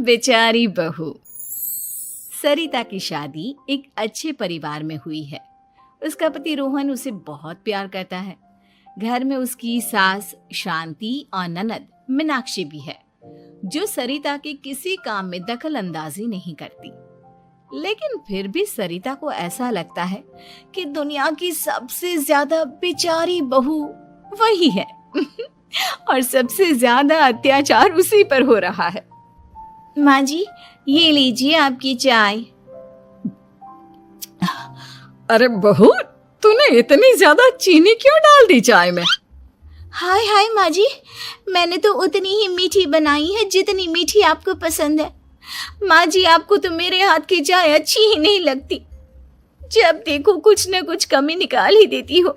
बेचारी बहू। सरिता की शादी एक अच्छे परिवार में हुई है। उसका पति रोहन उसे बहुत प्यार करता है। घर में उसकी सास शांति और ननद मीनाक्षी भी है, जो सरिता के किसी काम में दखल अंदाजी नहीं करती। लेकिन फिर भी सरिता को ऐसा लगता है कि दुनिया की सबसे ज्यादा बेचारी बहू वही है और सबसे ज्यादा अत्याचार उसी पर हो रहा है। माँ जी, ये लीजिए आपकी चाय। अरे बहू, तूने इतनी ज्यादा चीनी क्यों डाल दी चाय में? हाय हाय माँ जी, मैंने तो उतनी ही मीठी बनाई है जितनी मीठी आपको पसंद है। माँ जी, आपको तो मेरे हाथ की चाय अच्छी ही नहीं लगती। जब देखो कुछ न कुछ कमी निकाल ही देती हो।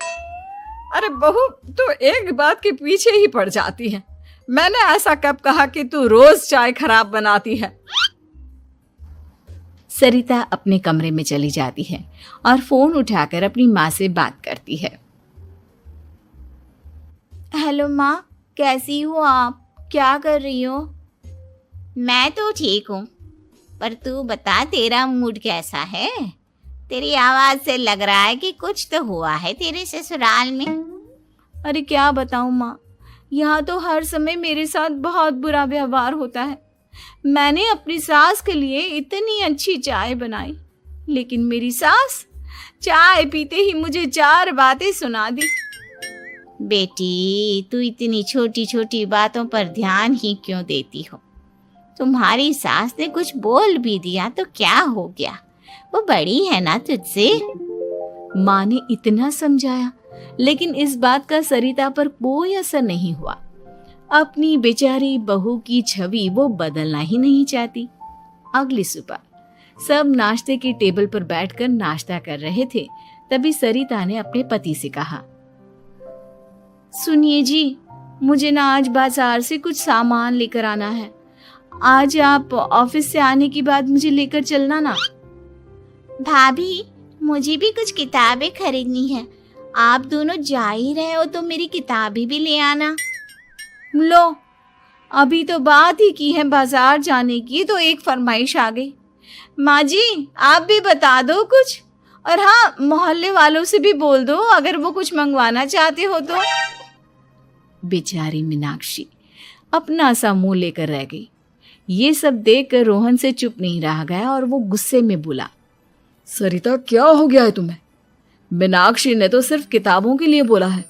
अरे बहू, तू एक बात के पीछे ही पड़ जाती है। मैंने ऐसा कब कहा कि तू रोज चाय खराब बनाती है? सरिता अपने कमरे में चली जाती है और फोन उठाकर अपनी माँ से बात करती है। हेलो माँ, कैसी हो आप? क्या कर रही हो? मैं तो ठीक हूँ, पर तू बता, तेरा मूड कैसा है? तेरी आवाज से लग रहा है कि कुछ तो हुआ है तेरे ससुराल में। अरे क्या बताऊँ माँ, यहाँ तो हर समय मेरे साथ बहुत बुरा व्यवहार होता है। मैंने अपनी सास के लिए इतनी अच्छी चाय बनाई, लेकिन मेरी सास चाय पीते ही मुझे 4 बातें सुना दी। बेटी, तू इतनी छोटी छोटी बातों पर ध्यान ही क्यों देती हो? तुम्हारी सास ने कुछ बोल भी दिया तो क्या हो गया, वो बड़ी है ना तुझसे। माँ ने इतना समझाया, लेकिन इस बात का सरिता पर कोई असर नहीं हुआ। अपनी बेचारी बहू की छवि वो बदलना ही नहीं चाहती। अगली सुबह सब नाश्ते की टेबल पर बैठकर नाश्ता कर रहे थे, तभी सरिता ने अपने पति से कहा, सुनिए जी, मुझे ना आज बाजार से कुछ सामान लेकर आना है। आज आप ऑफिस से आने के बाद मुझे लेकर चलना ना। भाभी, मुझे भी कुछ किताबें खरीदनी है। आप दोनों जा ही रहे हो तो मेरी किताबें भी ले आना। लो, अभी तो बात ही की है बाजार जाने की, तो एक फरमाइश आ गई। माँ जी, आप भी बता दो कुछ, और हाँ, मोहल्ले वालों से भी बोल दो अगर वो कुछ मंगवाना चाहते हो तो। बेचारी मीनाक्षी अपना सा मुंह लेकर रह गई। ये सब देखकर रोहन से चुप नहीं रह गया और वो गुस्से में बोला, सरिता, क्या हो गया है तुम्हें? मीनाक्षी ने तो सिर्फ किताबों के लिए बोला है।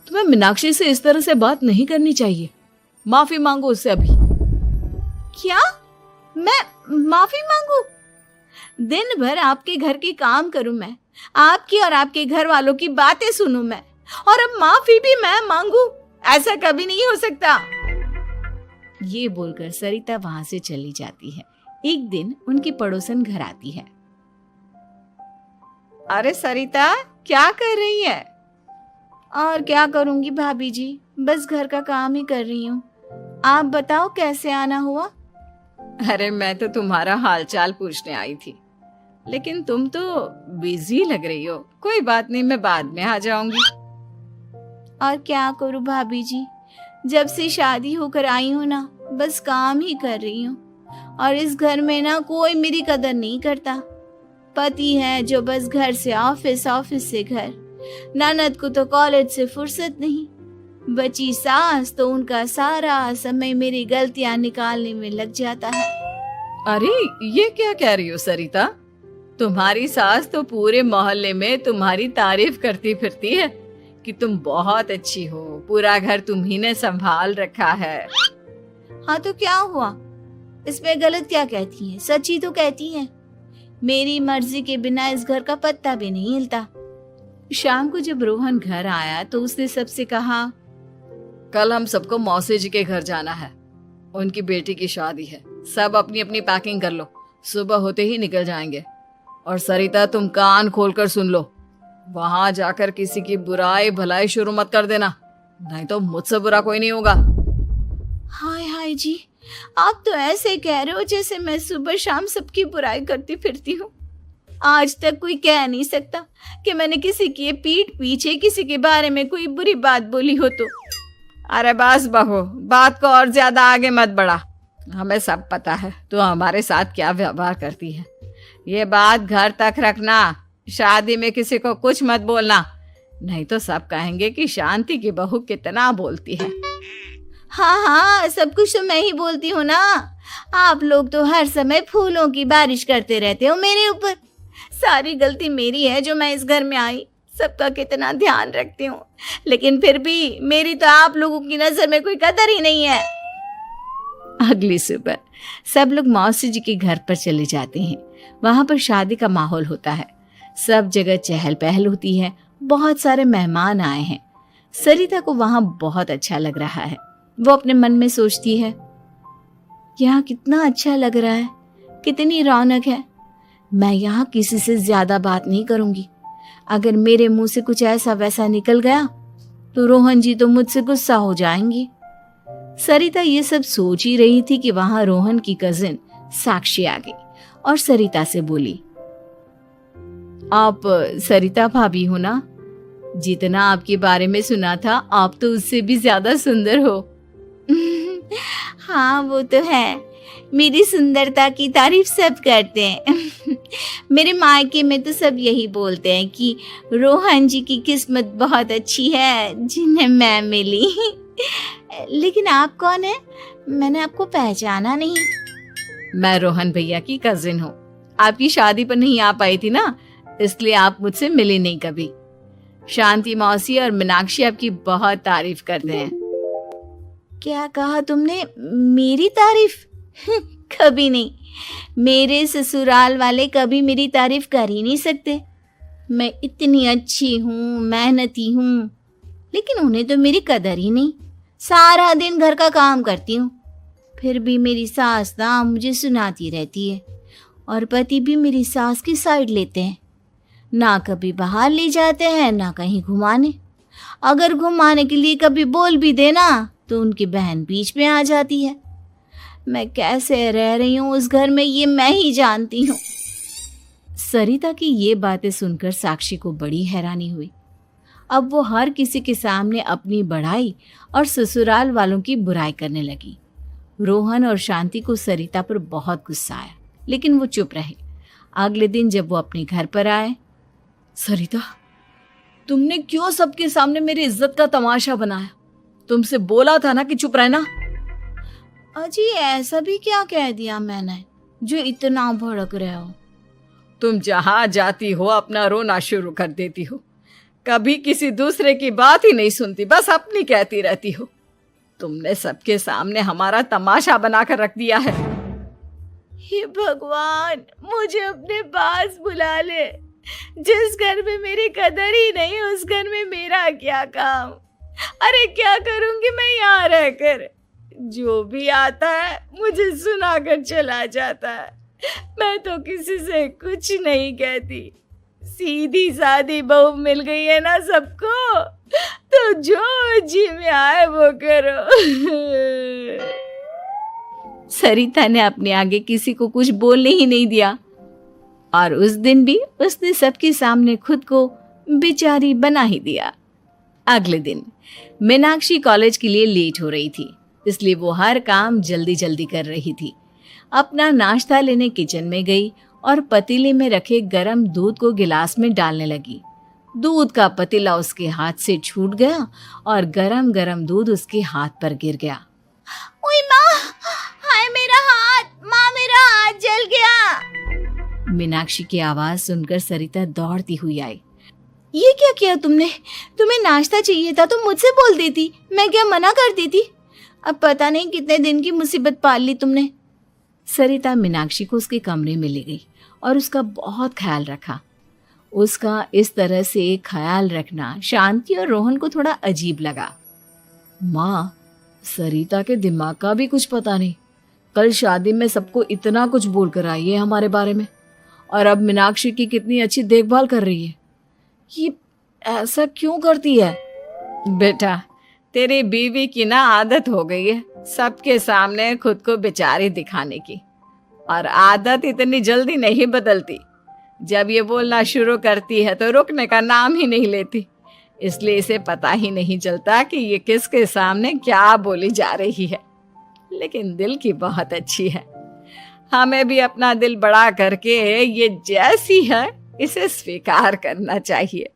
तुम्हें मीनाक्षी से इस तरह से बात नहीं करनी चाहिए। माफी मांगो उससे अभी। क्या? मैं माफी मांगू? दिन भर आपके घर के काम करूं मैं, आपकी और आपके घर वालों की बातें सुनूं मैं, और अब माफी भी मैं मांगू? ऐसा कभी नहीं हो सकता। ये बोलकर सरिता वहां से चली जाती है। एक दिन उनकी पड़ोसन घर आती है। अरे सरिता, क्या कर रही है? और क्या करूंगी भाभी जी, बस घर का काम ही कर रही हूँ। आप बताओ कैसे आना हुआ? अरे मैं तो तुम्हारा हालचाल पूछने आई थी, लेकिन तुम तो बिजी लग रही हो। कोई बात नहीं, मैं बाद में आ जाऊंगी। और क्या करूँ भाभी जी, जब से शादी होकर आई हूँ ना, बस काम ही कर रही हूँ। और इस घर में ना कोई मेरी कदर नहीं करता। पति है जो बस घर से ऑफिस, ऑफिस से घर। ननद को तो कॉलेज से फुर्सत नहीं। बची सास तो उनका सारा समय मेरी गलतियां निकालने में लग जाता है। अरे ये क्या कह रही हो सरिता? तुम्हारी सास तो पूरे मोहल्ले में तुम्हारी तारीफ करती फिरती है कि तुम बहुत अच्छी हो, पूरा घर तुम्ही ने संभाल रखा है। हाँ तो क्या हुआ, इसमें गलत क्या कहती है? सच ही तो कहती है। मेरी मर्जी के बिना इस घर का पत्ता भी नहीं हिलता। शाम को जब रोहन घर आया तो उसने सबसे कहा, कल हम सबको मौसी जी के घर जाना है, उनकी बेटी की शादी है। सब अपनी अपनी पैकिंग कर लो, सुबह होते ही निकल जाएंगे। और सरिता, तुम कान खोलकर सुन लो, वहां जाकर किसी की बुराई भलाई शुरू मत कर देना, नहीं तो मुझसे बुरा कोई नहीं होगा। हाय हाय जी, आप तो ऐसे कह रहे हो जैसे मैं सुबह शाम सबकी बुराई करती फिरती हूँ। आज तक कोई कह नहीं सकता कि मैंने किसी की पीठ पीछे किसी के बारे में कोई बुरी बात बोली हो तो। अरे बस बहू, बात को और ज्यादा आगे मत बढ़ा। हमें सब पता है तो हमारे साथ क्या व्यवहार करती है। ये बात घर तक रखना, शादी में किसी को कुछ मत बोलना, नहीं तो सब कहेंगे कि शांति की बहू कितना बोलती है। हाँ हाँ, सब कुछ तो मैं ही बोलती हूँ ना। आप लोग तो हर समय फूलों की बारिश करते रहते हो मेरे ऊपर। सारी गलती मेरी है जो मैं इस घर में आई। सबका कितना ध्यान रखती हूँ, लेकिन फिर भी मेरी तो आप लोगों की नजर में कोई कदर ही नहीं है। अगली सुबह सब लोग मौसी जी के घर पर चले जाते हैं। वहां पर शादी का माहौल होता है, सब जगह चहल पहल होती है, बहुत सारे मेहमान आए हैं। सरिता को वहां बहुत अच्छा लग रहा है। वो अपने मन में सोचती है, यहाँ कितना अच्छा लग रहा है, कितनी रौनक है। मैं यहाँ किसी से ज्यादा बात नहीं करूंगी। अगर मेरे मुंह से कुछ ऐसा वैसा निकल गया तो रोहन जी तो मुझसे गुस्सा हो जाएंगी। सरिता ये सब सोच ही रही थी कि वहां रोहन की कजिन साक्षी आ गई और सरिता से बोली, आप सरिता भाभी हो ना? जितना आपके बारे में सुना था आप तो उससे भी ज्यादा सुंदर हो। हाँ वो तो है, मेरी सुंदरता की तारीफ सब करते हैं। मेरे मायके में तो सब यही बोलते हैं कि रोहन जी की किस्मत बहुत अच्छी है जिन्हें मैं मिली। लेकिन आप कौन है? मैंने आपको पहचाना नहीं। मैं रोहन भैया की कजिन हूँ। आपकी शादी पर नहीं आ पाई थी ना, इसलिए आप मुझसे मिले नहीं कभी। शांति मौसी और मीनाक्षी आपकी बहुत तारीफ करते हैं। क्या कहा तुमने? मेरी तारीफ? कभी नहीं। मेरे ससुराल वाले कभी मेरी तारीफ कर ही नहीं सकते। मैं इतनी अच्छी हूँ, मेहनती हूँ, लेकिन उन्हें तो मेरी कदर ही नहीं। सारा दिन घर का काम करती हूँ, फिर भी मेरी सास ना मुझे सुनाती रहती है, और पति भी मेरी सास की साइड लेते हैं। ना कभी बाहर ले जाते हैं, ना कहीं घुमाने। अगर घुमाने के लिए कभी बोल भी देना तो उनकी बहन बीच में आ जाती है। मैं कैसे रह रही हूँ उस घर में ये मैं ही जानती हूँ। सरिता की ये बातें सुनकर साक्षी को बड़ी हैरानी हुई। अब वो हर किसी के सामने अपनी बढ़ाई और ससुराल वालों की बुराई करने लगी। रोहन और शांति को सरिता पर बहुत गुस्सा आया, लेकिन वो चुप रहे। अगले दिन जब वो अपने घर पर आए, सरिता, तुमने क्यों सबके सामने मेरी इज्जत का तमाशा बनाया? तुमसे बोला था ना कि चुप रहना। अजी ऐसा भी क्या कह दिया मैंने जो इतना भड़क रहे हो? तुम जहां जाती हो अपना रोना शुरू कर देती हो, कभी किसी दूसरे की बात ही नहीं सुनती, बस अपनी कहती रहती हो। तुमने सबके सामने हमारा तमाशा बनाकर रख दिया है। हे भगवान, मुझे अपने पास बुला ले। जिस घर में मेरी कदर ही नहीं, उस घर में मेरा क्या काम? अरे क्या करूंगी मैं यहाँ रहकर? जो भी आता है मुझे सुनाकर चला जाता है। मैं तो किसी से कुछ नहीं कहती। सीधी सादी बहू मिल गई है ना सबको, तो जो जी में आए वो करो। सरिता ने अपने आगे किसी को कुछ बोलने ही नहीं दिया, और उस दिन भी उसने सबके सामने खुद को बेचारी बना ही दिया। अगले दिन मीनाक्षी कॉलेज के लिए लेट हो रही थी, इसलिए वो हर काम जल्दी जल्दी कर रही थी। अपना नाश्ता लेने किचन में गई और पतीले में रखे गरम दूध को गिलास में डालने लगी। दूध का पतीला उसके हाथ से छूट गया और गरम गरम दूध उसके हाथ पर गिर गया। ओए माँ, हाय मेरा हाथ, माँ मेरा हाथ जल गया। मीनाक्षी की आवाज सुनकर सरिता दौड़ती हुई आई। ये क्या किया तुमने? तुम्हें नाश्ता चाहिए था तो मुझसे बोल देती, मैं क्या मना कर देती? अब पता नहीं कितने दिन की मुसीबत पाल ली तुमने। सरिता मीनाक्षी को उसके कमरे में ले गई और उसका बहुत ख्याल रखा। उसका इस तरह से ख्याल रखना शांति और रोहन को थोड़ा अजीब लगा। माँ, सरिता के दिमाग का भी कुछ पता नहीं। कल शादी में सबको इतना कुछ बोल कर आई है हमारे बारे में, और अब मीनाक्षी की कितनी अच्छी देखभाल कर रही है। ये ऐसा क्यों करती है? बेटा, तेरी बीवी की ना आदत हो गई है सबके सामने खुद को बेचारी दिखाने की, और आदत इतनी जल्दी नहीं बदलती। जब ये बोलना शुरू करती है तो रुकने का नाम ही नहीं लेती, इसलिए इसे पता ही नहीं चलता कि ये किसके सामने क्या बोली जा रही है। लेकिन दिल की बहुत अच्छी है। हमें भी अपना दिल बड़ा करके ये जैसी है इसे स्वीकार करना चाहिए।